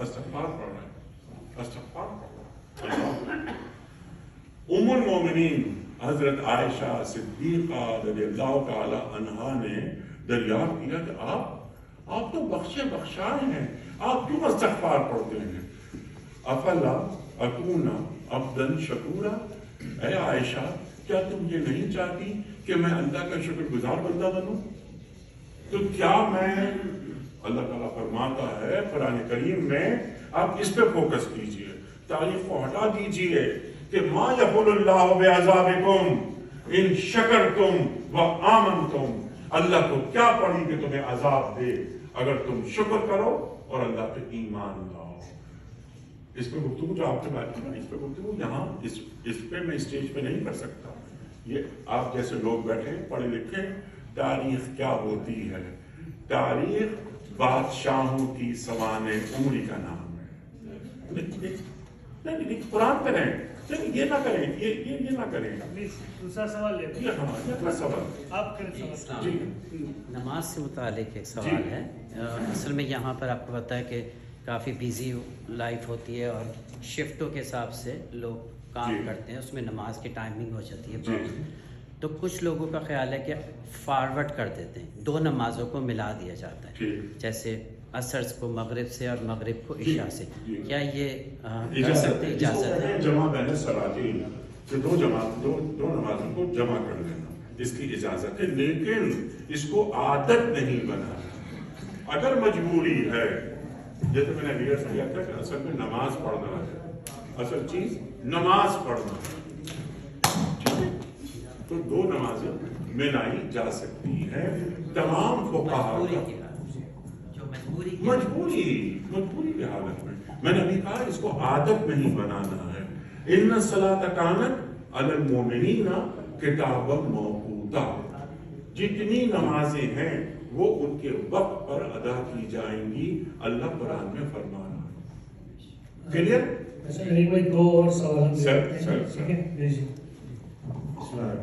استغفار پڑھ رہا ہے، استغفار پڑھ رہا ہے۔ ام المومنین حضرت عائشہ صدیقہ رضی اللہ تعالی عنہا نے دریافت کیا کہ آپ تو بخشے بخشائے ہیں، آپ کیوں استغفار پڑھتے ہیں؟ افلا اکون عبدا شکورا، اے عائشہ کیا تم یہ نہیں چاہتی کہ میں اللہ کا شکر گزار بندہ بنوں؟ تو کیا میں، اللہ تعالیٰ فرماتا ہے قرآن کریم میں، آپ اس پہ فوکس کیجئے، تاریخ کو ہٹا دیجئے کہ ما یقول اللہ بعذابکم ان شکرتم وآمنتم، اللہ کو کیا پڑھی کہ تمہیں عذاب دے اگر تم شکر کرو اور اللہ پہ ایمان لاؤ۔ اس پہ گفتگو جو آپ سے بات کی، اس پہ گفتگو یہاں اس پہ میں اسٹیج پہ نہیں کر سکتا۔ یہ آپ جیسے لوگ بیٹھے پڑھے لکھے، تاریخ کیا ہوتی ہے؟ تاریخ بادشاہوں کی سوانح عمری کا نام ہے۔ نہیں قرآن کریں، یہ نہ کریں، یہ نہ کریں۔ دوسرا سوال لے یہ ہمارا سوال آپ کریں سوال۔ جی نماز سے متعلق ایک سوال ہے۔ اصل میں یہاں پر آپ کو پتہ ہے کہ کافی بیزی لائف ہوتی ہے اور شفٹوں کے حساب سے لوگ کام کرتے ہیں، اس میں نماز کی ٹائمنگ ہو جاتی ہے۔ تو کچھ لوگوں کا خیال ہے کہ فارورڈ کر دیتے ہیں، دو نمازوں کو ملا دیا جاتا ہے، جیسے عصر کو مغرب سے اور مغرب کو عشاء سے۔ کیا یہ کر سکتے ہیں؟ اجازت ہے؟ جمع بین الصلاتین، کہ دو نمازوں کو جمع کر لینا، اس کی اجازت ہے، لیکن اس کو عادت نہیں بنانا۔ اگر مجبوری ہے، جیسے میں نے ریئرس کیا تھا کہ اصل میں نماز پڑھنا ہے، اصل چیز نماز پڑھنا ہے، تو دو نمازیں ملائی جا سکتی ہیں۔ تمام فقہاء مجبوری کی حالت میں نے ابھی کہا اس کو عادت نہیں بنانا ہے۔ ان الصلاۃ کانت علی المؤمنین کتابا موقوتا، جتنی نمازیں ہیں وہ ان کے وقت پر ادا کی جائیں گی، اللہ قرآن میں فرما رہا ہے۔ کلیئر؟ دو اور سوال سر